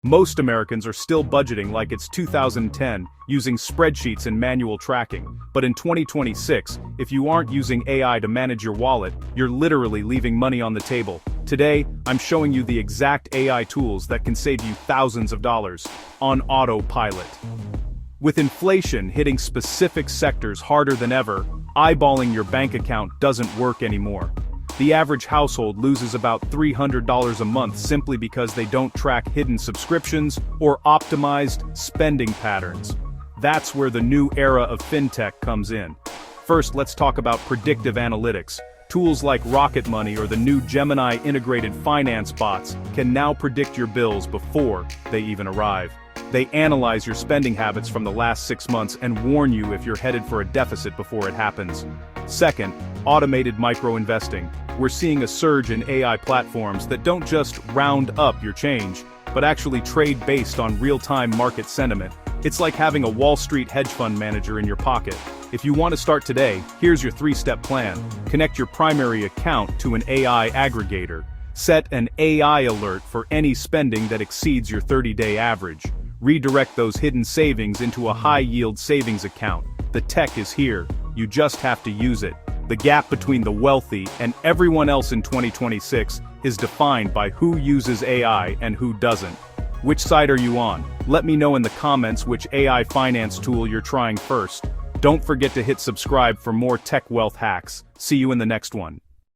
Most Americans are still budgeting like it's 2010, using spreadsheets and manual tracking. But in 2026, if you aren't using AI to manage your wallet, you're literally leaving money on the table. Today, I'm showing you the exact AI tools that can save you thousands of dollars on autopilot. With inflation hitting specific sectors harder than ever, eyeballing your bank account doesn't work anymore. The average household loses about $300 a month simply because they don't track hidden subscriptions or optimized spending patterns. That's where the new era of fintech comes in. First, let's talk about predictive analytics. Tools like Rocket Money or the new Gemini integrated finance bots can now predict your bills before they even arrive. They analyze your spending habits from the last 6 months and warn you if you're headed for a deficit before it happens. Second, automated micro-investing. We're seeing a surge in AI platforms that don't just round up your change, but actually trade based on real-time market sentiment. It's like having a Wall Street hedge fund manager in your pocket. If you want to start today, here's your 3-step plan. Connect your primary account to an AI aggregator. Set an AI alert for any spending that exceeds your 30-day average. Redirect those hidden savings into a high-yield savings account. The tech is here. You just have to use it. The gap between the wealthy and everyone else in 2026 is defined by who uses AI and who doesn't. Which side are you on? Let me know in the comments which AI finance tool you're trying first. Don't forget to hit subscribe for more tech wealth hacks. See you in the next one.